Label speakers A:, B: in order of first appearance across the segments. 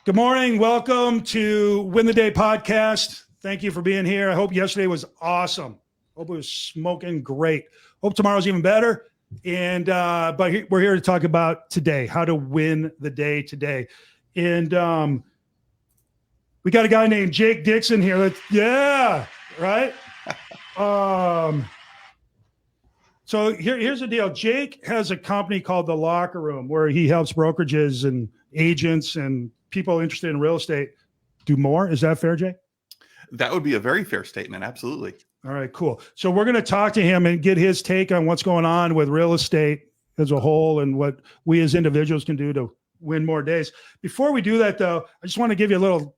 A: Good morning. Welcome to Win the Day podcast. Thank you for being here. I hope yesterday was awesome. Hope it was smoking great. Hope tomorrow's even better. And but we're here to talk about today, how to win the day today. And we got a guy named Jake Dixon here. Right. So here's the deal. Jake has a company called The Locker Room where he helps brokerages and agents and people interested in real estate do more. Is that fair, Jake?
B: That would be a very fair statement. Absolutely.
A: All right, cool. So we're going to talk to him and get his take on what's going on with real estate as a whole and what we as individuals can do to win more days. Before we do that, though, I just want to give you a little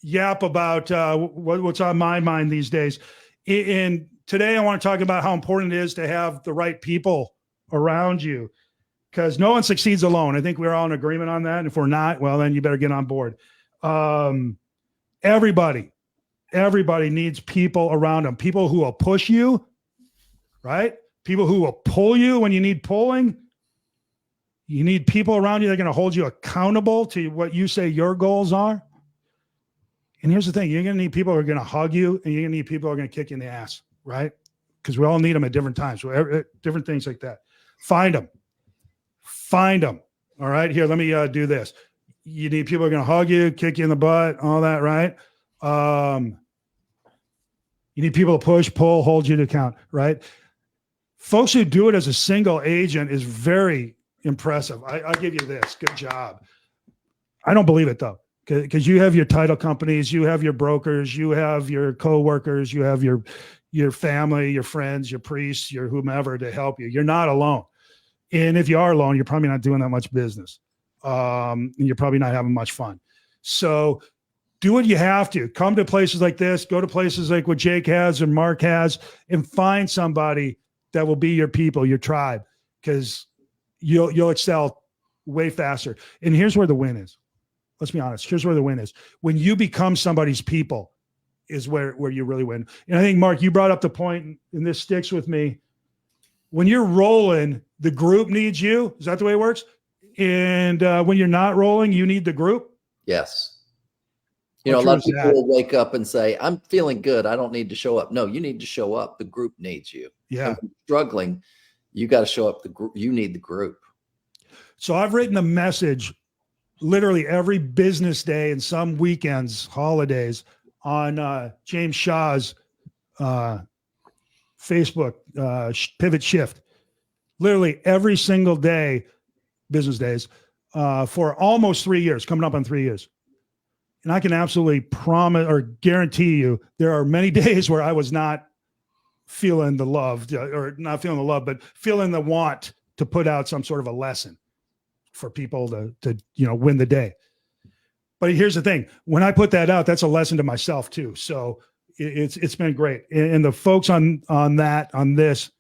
A: yap about what's on my mind these days. And today I want to talk about how important it is to have the right people around you, because no one succeeds alone. I think we're all in agreement on that. And if we're not, well, then you better get on board. Everybody needs people around them, people who will push you, right? People who will pull you when you need pulling. You need people around you that are going to hold you accountable to what you say your goals are. And here's the thing. You're going to need people who are going to hug you, and you're going to need people who are going to kick you in the ass, right? Because we all need them at different times, different things like that. Find them. All right, here, let me do this. You need people who are going to hug you, kick you in the butt, all that, right? You need people to push, pull, hold you to account, right? Folks who do it as a single agent is very impressive. I'll give you this. Good job. I don't believe it, though, because you have your title companies, you have your brokers, you have your coworkers, you have your family, your friends, your priests, your whomever to help you. You're not alone. And if you are alone, you're probably not doing that much business. And you're probably not having much fun. So do what you have to. Come to places like this, go to places like what Jake has and Mark has, and find somebody that will be your people, your tribe, because you'll excel way faster. And here's where the win is. Let's be honest. Here's where the win is. When you become somebody's people is where you really win. And I think, Mark, you brought up the point, and this sticks with me. When you're rolling, the group needs you. Is that the way it works? And when you're not rolling, you need the group?
C: Yes. A lot of people will wake up and say, I'm feeling good. I don't need to show up. No, you need to show up. The group needs you.
A: Yeah.
C: And when you're struggling, you got to show up. The group. You need the group. So
A: I've written a message literally every business day and some weekends, holidays, on James Shaw's Facebook Pivot Shift. Literally every single day, business days, for almost 3 years, coming up on 3 years. And I can absolutely promise or guarantee you there are many days where I was not feeling the love, or not feeling the love, but feeling the want to put out some sort of a lesson for people to win the day. But here's the thing. When I put that out, that's a lesson to myself too. So it's been great. And the folks on this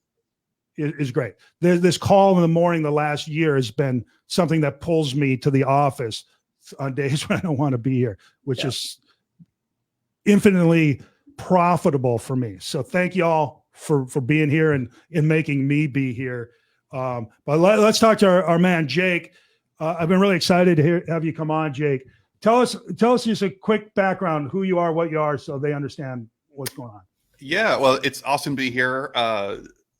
A: is great. This call in the morning the last year has been something that pulls me to the office on days when I don't want to be here, which is infinitely profitable for me. So thank you all for being here and making me be here. But let's talk to our man, Jake. I've been really excited to have you come on, Jake. Tell us just a quick background, who you are, what you are, so they understand what's going on.
B: Yeah, well, it's awesome to be here.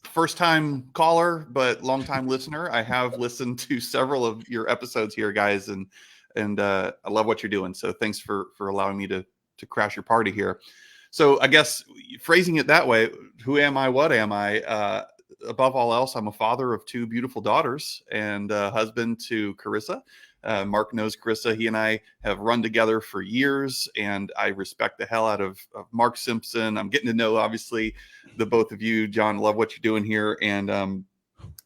B: First time caller, but long time listener. I have listened to several of your episodes here, guys, and I love what you're doing. So thanks for allowing me to crash your party here. So I guess phrasing it that way, who am I? What am I? Above all else, I'm a father of 2 beautiful daughters and a husband to Carissa. Mark knows Carissa. He and I have run together for years, and I respect the hell out of Mark Simpson. I'm getting to know, obviously, the both of you. John, love what you're doing here. And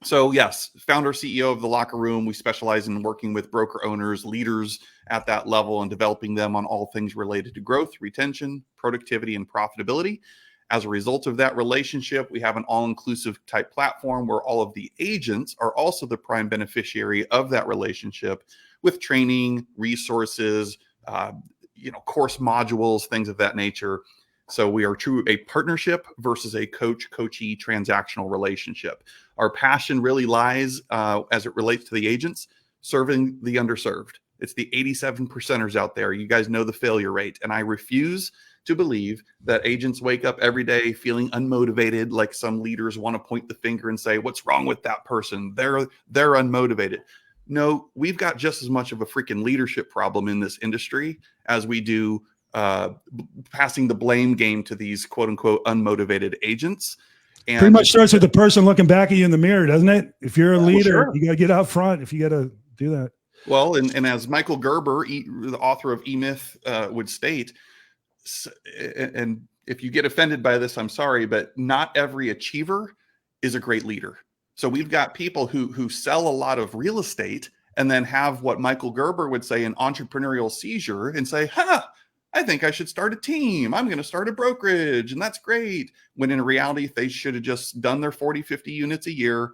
B: so, yes, founder, CEO of The Locker Room. We specialize in working with broker owners, leaders at that level, and developing them on all things related to growth, retention, productivity, and profitability. As a result of that relationship, we have an all-inclusive type platform where all of the agents are also the prime beneficiary of that relationship with training, resources, course modules, things of that nature. So we are true a partnership versus a coach-coachee transactional relationship. Our passion really lies, as it relates to the agents, serving the underserved. It's the 87%ers out there. You guys know the failure rate. And I refuse to believe that agents wake up every day feeling unmotivated, like some leaders want to point the finger and say, what's wrong with that person? They're unmotivated. No, we've got just as much of a freaking leadership problem in this industry as we do passing the blame game to these quote unquote unmotivated agents. And
A: pretty much starts with the person looking back at you in the mirror, doesn't it? If you're a leader, you got to get out front. If you got to do that.
B: Well, and as Michael Gerber, the author of E-Myth, would state, and if you get offended by this, I'm sorry, but not every achiever is a great leader. So we've got people who sell a lot of real estate and then have what Michael Gerber would say an entrepreneurial seizure and say, I think I should start a team. I'm going to start a brokerage, and that's great. When in reality, they should have just done their 40, 50 units a year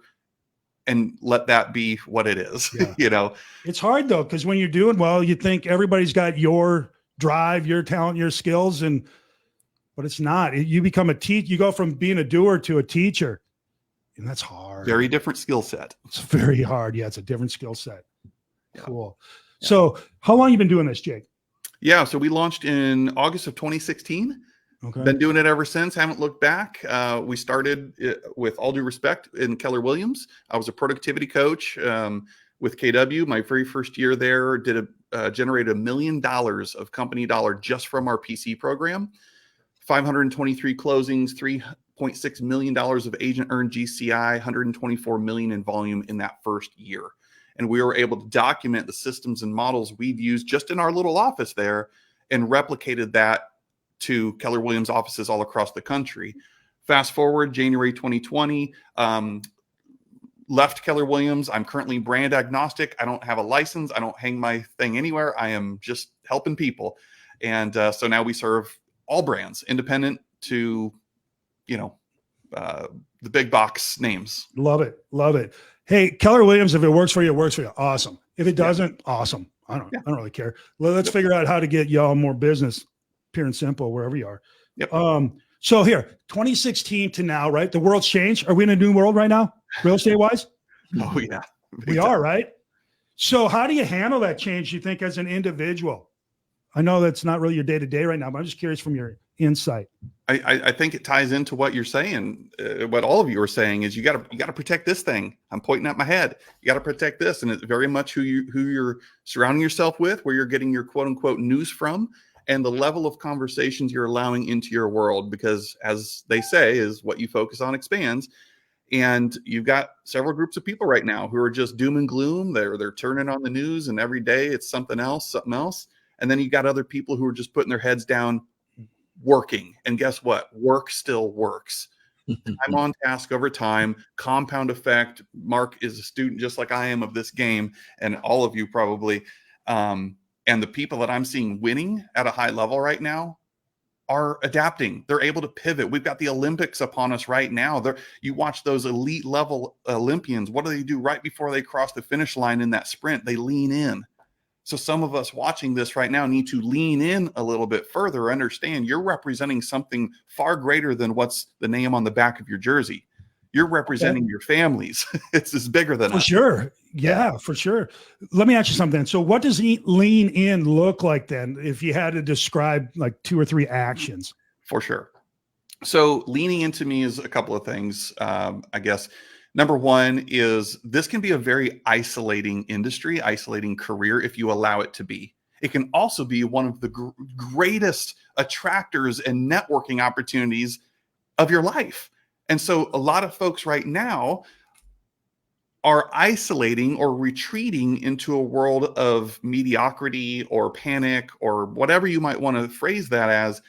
B: and let that be what it is.
A: Yeah. It's hard though, because when you're doing well, you think everybody's got your drive, your talent, your skills, but it's not. You become a teacher. You go from being a doer to a teacher, and that's hard.
B: Very different skill set.
A: It's very hard. Yeah, it's a different skill set.
B: Yeah.
A: Cool. Yeah. So how long have you been doing this, Jake?
B: Yeah, so we launched in August of 2016. Okay. Been doing it ever since. Haven't looked back. We started, with all due respect, in Keller Williams. I was a productivity coach with KW. My very first year there, generated $1 million of company dollar just from our PC program. 523 closings, $3.6 million of agent earned GCI, 124 million in volume in that first year. And we were able to document the systems and models we've used just in our little office there and replicated that to Keller Williams offices all across the country. Fast forward, January 2020, left Keller Williams. I'm currently brand agnostic. I don't have a license. I don't hang my thing anywhere. I am just helping people. And so now we serve all brands, independent to, the big box names.
A: Love it. Love it. Hey, Keller Williams, if it works for you, it works for you. Awesome. If it doesn't, awesome. I don't really care. Let's figure out how to get y'all more business, pure and simple, wherever you are.
B: Yep.
A: So here, 2016 to now, right? The world's changed. Are we in a new world right now, real estate wise?
B: Oh yeah.
A: We are, right? So how do you handle that change, you think, as an individual? I know that's not really your day-to-day right now, but I'm just curious from your insight.
B: I think it ties into what you're saying. What all of you are saying is you got to protect this thing. I'm pointing at my head. You got to protect this, and it's very much who you're surrounding yourself with, where you're getting your quote unquote news from, and the level of conversations you're allowing into your world. Because as they say, is what you focus on expands. And you've got several groups of people right now who are just doom and gloom. They're turning on the news, and every day it's something else. And then you got other people who are just putting their heads down, working. And guess what? Work still works. I'm on task over time, compound effect. Mark is a student just like I am of this game, and all of you probably. And the people that I'm seeing winning at a high level right now are adapting. They're able to pivot. We've got the Olympics upon us right now. You watch those elite level Olympians. What do they do right before they cross the finish line in that sprint? They lean in. So some of us watching this right now need to lean in a little bit further, understand you're representing something far greater than what's the name on the back of your jersey. You're representing your families. It's bigger than us.
A: For sure. Yeah, for sure. Let me ask you something. So what does lean in look like then, if you had to describe like 2 or 3 actions?
B: For sure. So leaning into me is a couple of things, I guess. Number one is this can be a very isolating industry, isolating career if you allow it to be. It can also be one of the greatest attractors and networking opportunities of your life. And so a lot of folks right now are isolating or retreating into a world of mediocrity or panic or whatever you might want to phrase that as.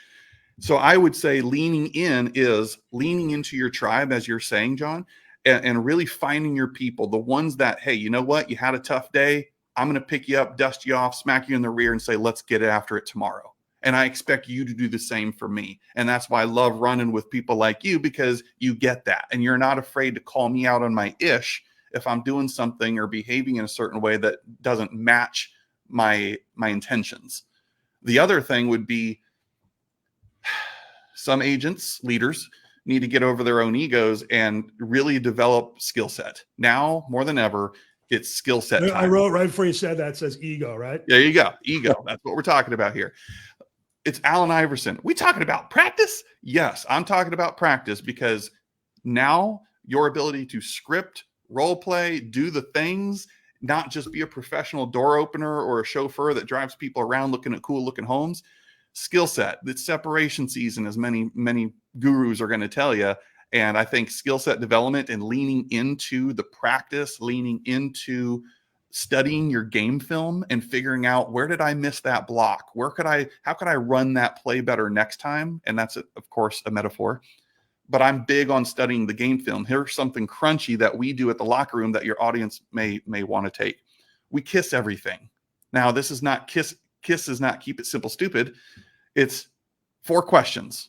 B: So I would say leaning in is leaning into your tribe, as you're saying, John, and really finding your people, the ones that, hey, you know what? You had a tough day. I'm going to pick you up, dust you off, smack you in the rear and say, let's get after it tomorrow. And I expect you to do the same for me. And that's why I love running with people like you, because you get that. And you're not afraid to call me out on my ish if I'm doing something or behaving in a certain way that doesn't match my intentions. The other thing would be some agents, leaders, need to get over their own egos and really develop skill set. Now, more than ever, It's skill set
A: I
B: time.
A: wrote right before you said that, it says ego, right?
B: There you go. Ego. That's what we're talking about here. It's Allen Iverson. We talking about practice? Yes, I'm talking about practice, because now your ability to script, role play, do the things, not just be a professional door opener or a chauffeur that drives people around looking at cool looking homes. Skill set. It's separation season, as many gurus are going to tell you. And I think skill set development and leaning into the practice, leaning into studying your game film and figuring out, where did I miss that block? How could I run that play better next time? And that's, of course, a metaphor. But I'm big on studying the game film. Here's something crunchy that we do at the locker room that your audience may want to take. We kiss everything. Now, this is not kiss is not keep it simple, stupid. It's 4 questions.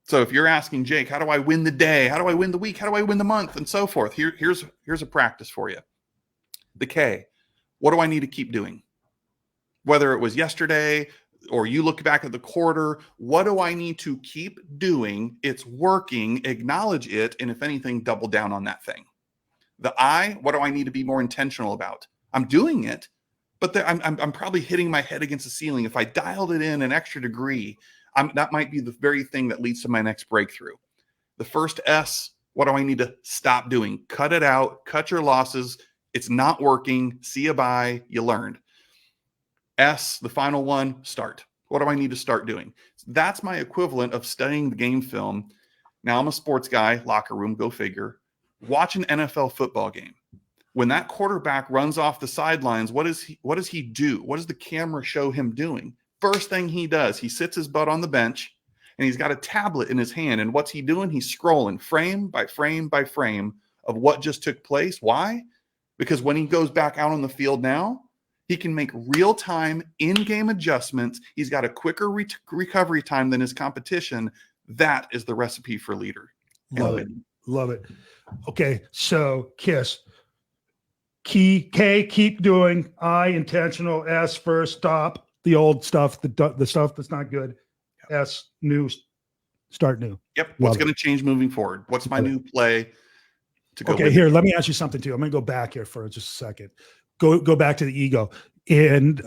B: So if you're asking Jake, how do I win the day? How do I win the week? How do I win the month? And so forth. Here's a practice for you. The K, what do I need to keep doing? Whether it was yesterday or you look back at the quarter, what do I need to keep doing? It's working, acknowledge it, and if anything, double down on that thing. The I, what do I need to be more intentional about? I'm doing it, but I'm probably hitting my head against the ceiling. If I dialed it in an extra degree, that might be the very thing that leads to my next breakthrough. The first S, what do I need to stop doing? Cut it out, cut your losses. It's not working. See you bye. You learned. S, the final one, start. What do I need to start doing? That's my equivalent of studying the game film. Now, I'm a sports guy, locker room, go figure. Watch an NFL football game. When that quarterback runs off the sidelines, what does he do? What does the camera show him doing? First thing he does, he sits his butt on the bench, and he's got a tablet in his hand. And what's he doing? He's scrolling frame by frame by frame of what just took place. Why? Because when he goes back out on the field now, he can make real-time in-game adjustments. He's got a quicker recovery time than his competition. That is the recipe for leader.
A: Love it. Love it. Okay, so KISS. K, keep doing. I, intentional. S, first, stop the old stuff, the stuff that's not good. S, new, start new.
B: Yep. What's going to change moving forward? What's my new play to go?
A: Okay, here, let me ask you something too. I'm going to go back here for just a second. Go back to the ego and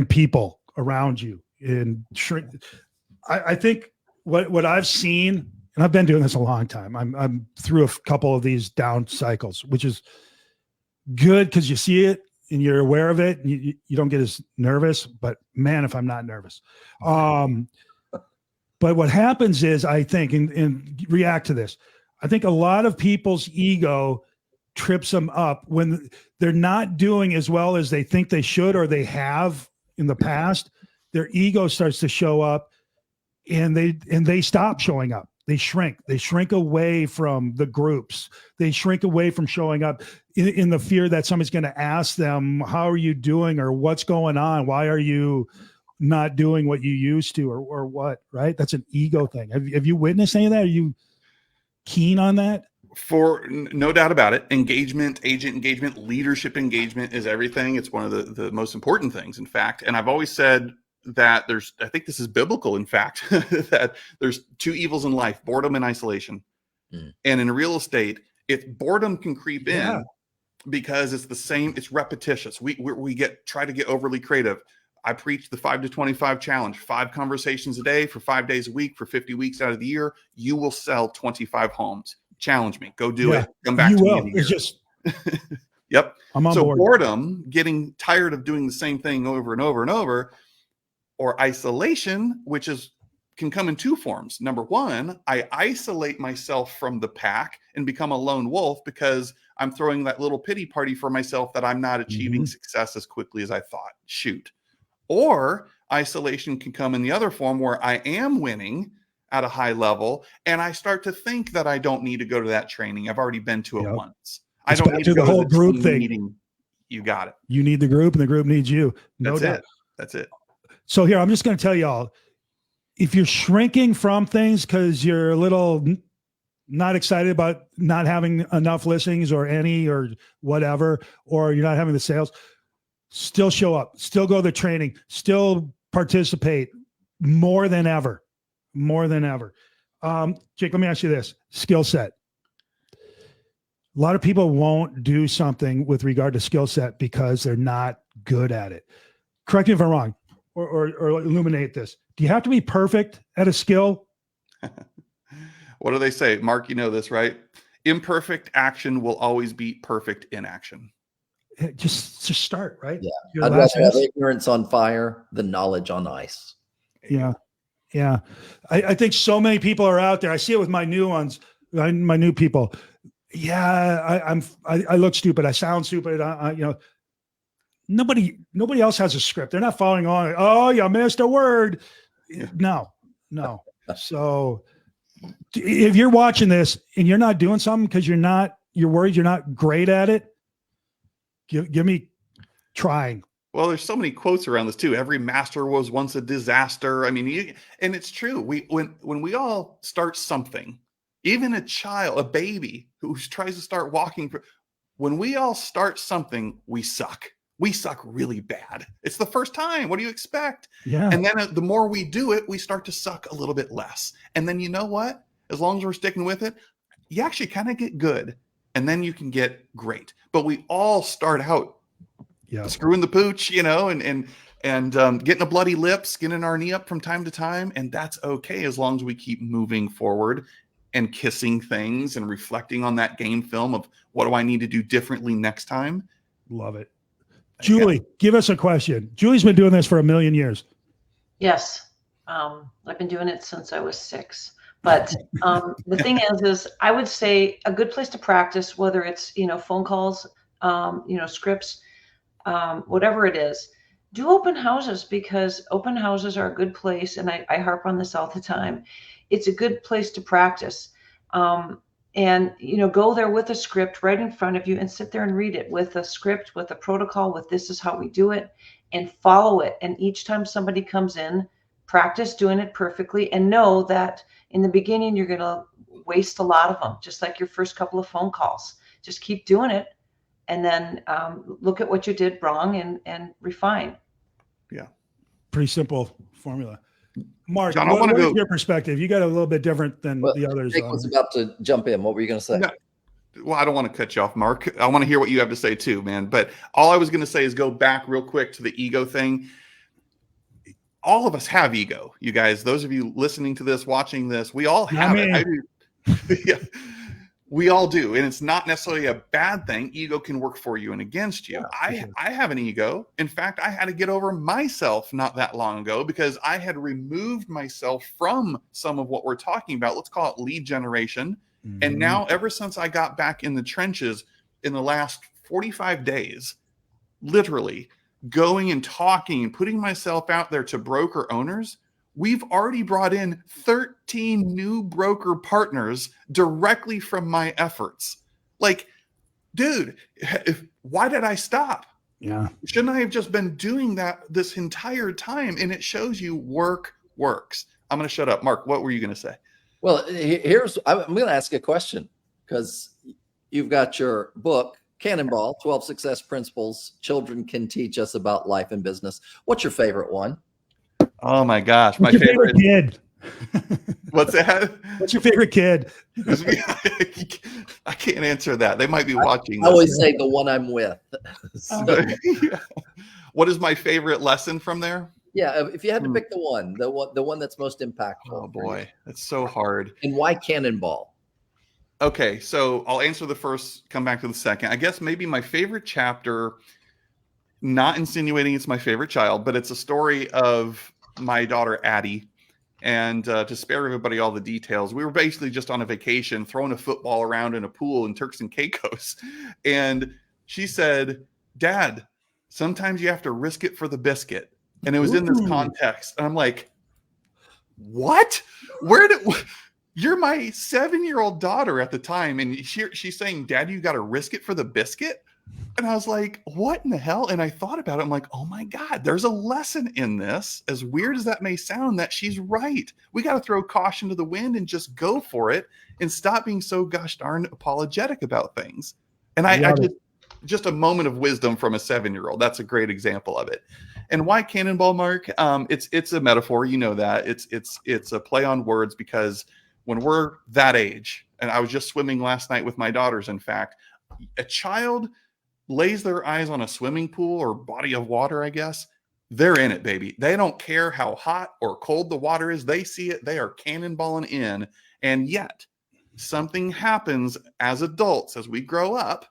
A: people around you. And I think what I've seen, and I've been doing this a long time. I'm through a couple of these down cycles, which is good because you see it and you're aware of it. And you don't get as nervous, but man, if I'm not nervous. But what happens is, I think, and react to this, I think a lot of people's ego trips them up when they're not doing as well as they think they should or they have in the past. Their ego starts to show up, and they stop showing up. They shrink away from the groups. They shrink away from showing up in the fear that somebody's going to ask them, how are you doing, or what's going on? Why are you not doing what you used to, or what, right? That's an ego thing. Have you witnessed any of that? Are you keen on that?
B: For no doubt about it, engagement, agent engagement, leadership engagement is everything. It's one of the most important things, in fact. And I've always said that I think this is biblical, in fact, that there's 2 evils in life: boredom and isolation. And in real estate, if boredom can creep in because it's the same, it's repetitious. We try to get overly creative. I preach the 5 to 25 challenge, 5 conversations a day for 5 days a week for 50 weeks out of the year. You will sell 25 homes. Challenge me. Go do it. Come back to me.
A: It's just
B: yep.
A: I'm on board.
B: Boredom, getting tired of doing the same thing over and over and over, or isolation, which can come in 2 forms. Number 1, I isolate myself from the pack and become a lone wolf because I'm throwing that little pity party for myself that I'm not achieving success as quickly as I thought. Shoot. Or isolation can come in the other form where I am winning at a high level, and I start to think that I don't need to go to that training. I've already been to it once. I don't need to go
A: the whole
B: to the
A: group thing.
B: Meeting. You got it.
A: You need the group, and the group needs you. No doubt.
B: That's it.
A: So here, I'm just going to tell y'all, if you're shrinking from things because you're a little not excited about not having enough listings or any or whatever, or you're not having the sales, still show up, still go to the training, still participate more than ever. Jake, let me ask you this: skill set. A lot of people won't do something with regard to skill set because they're not good at it. Correct me if I'm wrong, or illuminate this. Do you have to be perfect at a skill?
B: What do they say? Mark, you know this, right? Imperfect action will always beat perfect inaction.
A: Just start, right?
C: Yeah.
A: Your
C: I'd
A: last
C: rather have
A: miss.
C: ignorance on fire than knowledge on ice.
A: Yeah. Yeah. I think so many people are out there. I see it with my new ones, my new people. Yeah, I look stupid. I sound stupid. Nobody else has a script. They're not following on. Oh, you missed a word.
B: Yeah.
A: No. So if you're watching this and you're not doing something because you're worried you're not great at it, give me trying.
B: Well, there's so many quotes around this too. Every master was once a disaster. I mean, and it's true. When we all start something, even a child, a baby who tries to start walking, when we all start something, we suck. We suck really bad. It's the first time. What do you expect?
A: Yeah.
B: And then the more we do it, we start to suck a little bit less. And then you know what? As long as we're sticking with it, you actually kind of get good. And then you can get great. But we all start out screwing the pooch, and getting a bloody lip, skinning our knee up from time to time. And that's okay as long as we keep moving forward and kissing things and reflecting on that game film of what do I need to do differently next time.
A: Love it. Julie, give us a question. Julie's been doing this for 1 million years.
D: Yes. I've been doing it since I was 6. But the thing is I would say a good place to practice, whether it's, phone calls, scripts, whatever it is, do open houses, because open houses are a good place. And I harp on this all the time. It's a good place to practice. And, go there with a script right in front of you and sit there and read it with a script, with a protocol, with this is how we do it, and follow it. And each time somebody comes in, practice doing it perfectly, and know that in the beginning, you're going to waste a lot of them, just like your first couple of phone calls. Just keep doing it. And then look at what you did wrong and refine.
B: Yeah.
A: Pretty simple formula. Mark,
B: John,
A: what is your perspective? You got a little bit different than the others.
C: Jake was about to jump in. What were you going to say?
B: No. Well, I don't want to cut you off, Mark. I want to hear what you have to say too, man. But all I was going to say is go back real quick to the ego thing. All of us have ego, you guys. Those of you listening to this, watching this, we all have it. I do. Yeah. We all do. And it's not necessarily a bad thing. Ego can work for you and against you. Yeah, I have an ego. In fact, I had to get over myself not that long ago because I had removed myself from some of what we're talking about. Let's call it lead generation. Mm-hmm. And now, ever since I got back in the trenches in the last 45 days, literally going and talking and putting myself out there to broker owners, we've already brought in 13 new broker partners directly from my efforts. Like, dude, why did I stop?
A: Yeah.
B: Shouldn't I have just been doing that this entire time? And it shows you work works. I'm going to shut up. Mark, what were you going to say?
C: Well, I'm going to ask a question, because you've got your book, Cannonball, 12 Success Principles Children Can Teach Us About Life and Business. What's your favorite one?
B: Oh my gosh,
A: my favorite kid.
B: What's that?
A: What's your favorite kid?
B: I can't answer that. They might be watching.
C: I always say the one I'm with.
B: Yeah. What is my favorite lesson from there?
C: Yeah, if you had to pick the one that's most impactful.
B: Oh boy, that's so hard.
C: And why Cannonball?
B: Okay, so I'll answer the first, come back to the second. I guess maybe my favorite chapter, not insinuating it's my favorite child, but it's a story of my daughter, Addie. And to spare everybody all the details, we were basically just on a vacation, throwing a football around in a pool in Turks and Caicos. And she said, "Dad, sometimes you have to risk it for the biscuit." And it was in this context. And I'm like, what? You're my 7-year-old daughter at the time. And she's saying, "Dad, you got to risk it for the biscuit." And I was like, what in the hell? And I thought about it. I'm like, oh my God, there's a lesson in this. As weird as that may sound, that she's right. We got to throw caution to the wind and just go for it and stop being so gosh darn apologetic about things. And I just a moment of wisdom from a 7-year-old. That's a great example of it. And why Cannonball, Mark? It's a metaphor. You know that it's a play on words, because when we're that age, and I was just swimming last night with my daughters, in fact, a child lays their eyes on a swimming pool or body of water, I guess, they're in it, baby. They don't care how hot or cold the water is. They see it. They are cannonballing in. And yet something happens as adults, as we grow up,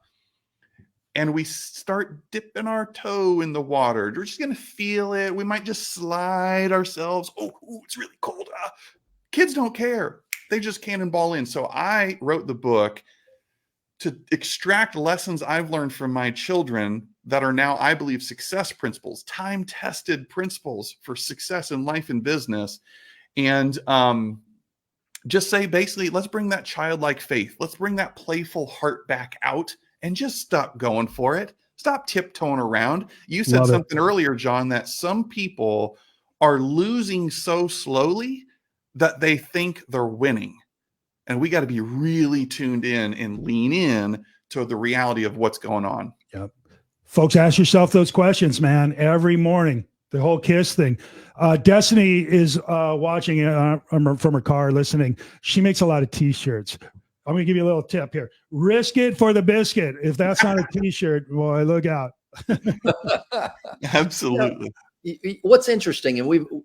B: and we start dipping our toe in the water. We're just going to feel it. We might just slide ourselves. Oh, it's really cold. Kids don't care. They just cannonball in. So I wrote the book to extract lessons I've learned from my children that are now, I believe, success principles, time-tested principles for success in life and business. And just say, basically, let's bring that childlike faith. Let's bring that playful heart back out and just stop going for it. Stop tiptoeing around. You said something earlier, John, that some people are losing so slowly that they think they're winning. And we got to be really tuned in and lean in to the reality of what's going on.
A: Yep. Folks, ask yourself those questions, man, every morning. The whole KISS thing. Destiny is watching from her car, listening. She makes a lot of T-shirts. I'm going to give you a little tip here. Risk it for the biscuit. If that's not a T-shirt, boy, look out.
B: Absolutely.
C: What's interesting, and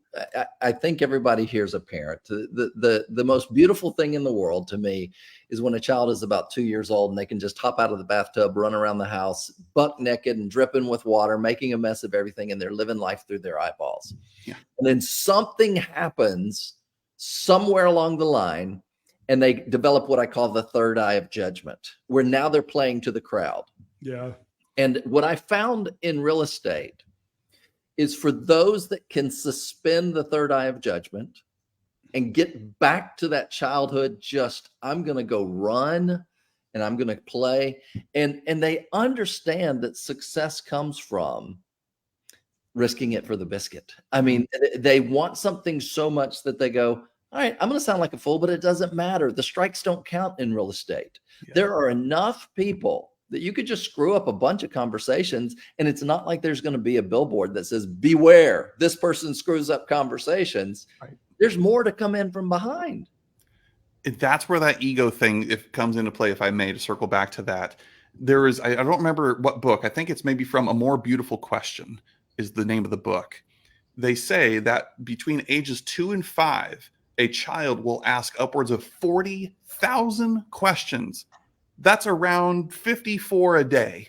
C: I think everybody here is a parent. The most beautiful thing in the world to me is when a child is about 2 years old and they can just hop out of the bathtub, run around the house, buck naked and dripping with water, making a mess of everything, and they're living life through their eyeballs. Yeah. And then something happens somewhere along the line, and they develop what I call the third eye of judgment, where now they're playing to the crowd.
A: Yeah.
C: And what I found in real estate is for those that can suspend the third eye of judgment and get back to that childhood, just, I'm going to go run and I'm going to play. And they understand that success comes from risking it for the biscuit. I mean, they want something so much that they go, all right, I'm going to sound like a fool, but it doesn't matter. The strikes don't count in real estate. Yeah. There are enough people that you could just screw up a bunch of conversations, and it's not like there's going to be a billboard that says, beware, this person screws up conversations. Right. There's more to come in from behind.
B: That's where that ego thing comes into play, if I may, to circle back to that. There is, I don't remember what book, I think it's maybe from A More Beautiful Question is the name of the book. They say that between ages 2 and 5, a child will ask upwards of 40,000 questions. That's around 54 a day,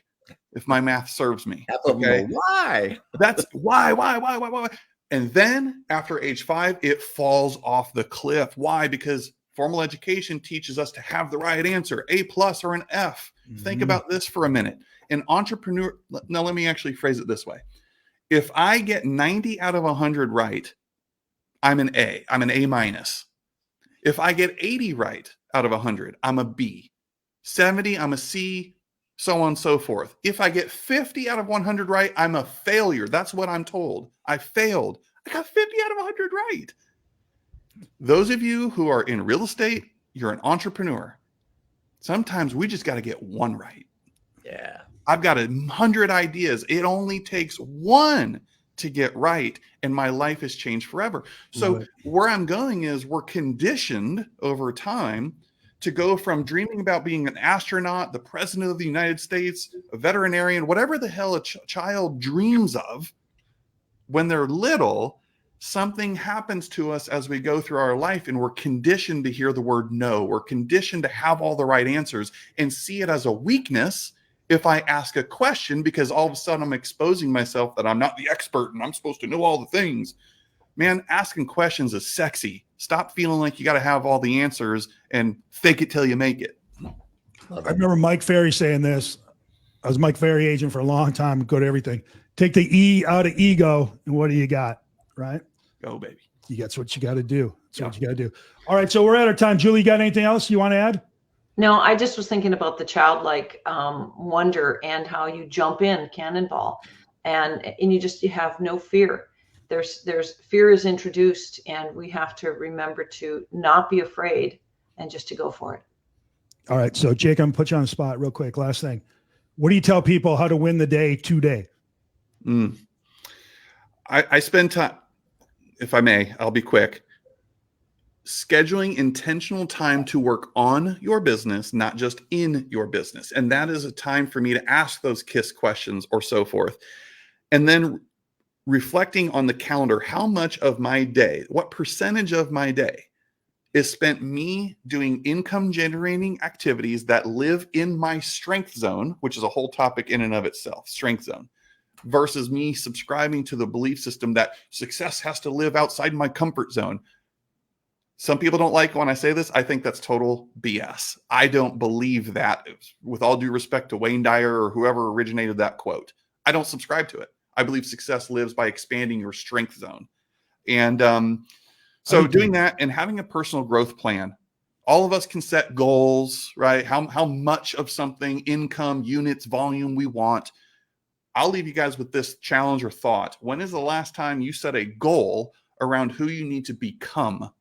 B: if my math serves me.
C: Okay. Why?
B: That's why. And then after age 5, it falls off the cliff. Why? Because formal education teaches us to have the right answer, A+ or an F. Mm-hmm. Think about this for a minute. An entrepreneur, now let me actually phrase it this way. If I get 90 out of 100 right, I'm an A. I'm an A-. If I get 80 right out of 100, I'm a B. 70, I'm a C, so on and so forth. If I get 50 out of 100 right, I'm a failure. That's what I'm told. I failed. I got 50 out of 100 right. Those of you who are in real estate, you're an entrepreneur. Sometimes we just got to get one right.
C: Yeah.
B: I've got 100 ideas. It only takes one to get right, and my life has changed forever. So where I'm going is we're conditioned over time to go from dreaming about being an astronaut, the president of the United States, a veterinarian, whatever the hell a child dreams of. When they're little, something happens to us as we go through our life, and we're conditioned to hear the word no. We're conditioned to have all the right answers and see it as a weakness if I ask a question, because all of a sudden I'm exposing myself that I'm not the expert and I'm supposed to know all the things. Man, asking questions is sexy. Stop feeling like you got to have all the answers and fake it till you make it.
A: I remember Mike Ferry saying this. I was Mike Ferry agent for a long time, go to everything. Take the E out of ego, and what do you got, right?
B: Go, baby.
A: That's what you got to do. That's what you got to do. All right, so we're at our time. Julie, you got anything else you want to add?
D: No, I just was thinking about the childlike wonder and how you jump in, cannonball, and you have no fear. There's fear is introduced, and we have to remember to not be afraid and just to go for it.
A: All right. So Jake, I'm gonna put you on the spot real quick. Last thing. What do you tell people how to win the day today?
B: I spend time, if I may, I'll be quick. scheduling intentional time to work on your business, not just in your business. And that is a time for me to ask those KISS questions or so forth. And then reflecting on the calendar, how much of my day, what percentage of my day is spent me doing income generating activities that live in my strength zone, which is a whole topic in and of itself, strength zone, versus me subscribing to the belief system that success has to live outside my comfort zone. Some people don't like when I say this. I think that's total BS. I don't believe that. With all due respect to Wayne Dyer or whoever originated that quote, I don't subscribe to it. I believe success lives by expanding your strength zone. And so doing that and having a personal growth plan. All of us can set goals, right? How much of something, income, units, volume we want. I'll leave you guys with this challenge or thought. When is the last time you set a goal around who you need to become?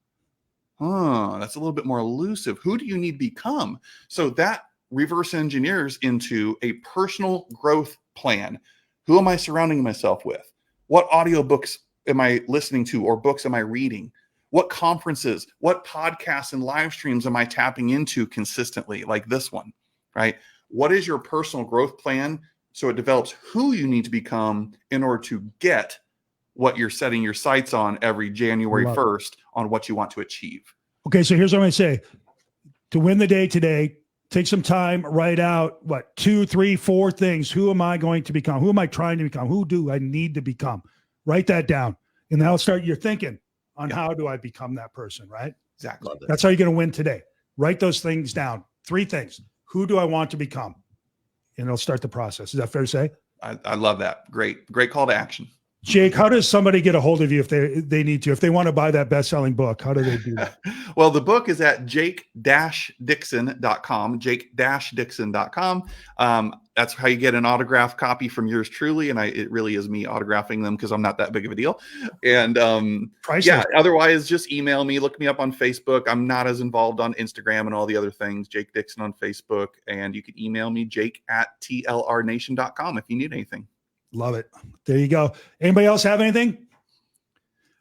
B: That's a little bit more elusive. Who do you need to become? So that reverse engineers into a personal growth plan. Who am I surrounding myself with? What audiobooks am I listening to or books am I reading? What conferences, what podcasts and live streams am I tapping into consistently, like this one, right? What is your personal growth plan so it develops who you need to become in order to get what you're setting your sights on every January 1st on what you want to achieve.
A: Okay, so here's what I'm going to say. To win the day today, take some time, write out, 2, 3, 4 things. Who am I going to become? Who am I trying to become? Who do I need to become? Write that down. And that'll start your thinking on how do I become that person, right?
B: Exactly.
A: That's how you're going to win today. Write those things down. 3 things. Who do I want to become? And it'll start the process. Is that fair to say?
B: I love that. Great call to action.
A: Jake, how does somebody get a hold of you if they need to? If they want to buy that best-selling book, how do they do that?
B: Well, the book is at jake-dixon.com, jake-dixon.com. That's how you get an autographed copy from yours truly. And it really is me autographing them because I'm not that big of a deal. And otherwise just email me, look me up on Facebook. I'm not as involved on Instagram and all the other things. Jake Dixon on Facebook. And you can email me, jake@tlrnation.com if you need anything.
A: Love it. There you go. Anybody else have anything?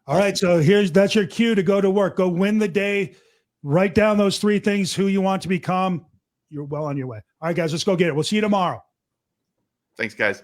A: All right. So that's your cue to go to work. Go win the day. Write down those 3 things, who you want to become. You're well on your way. All right, guys, let's go get it. We'll see you tomorrow.
B: Thanks, guys.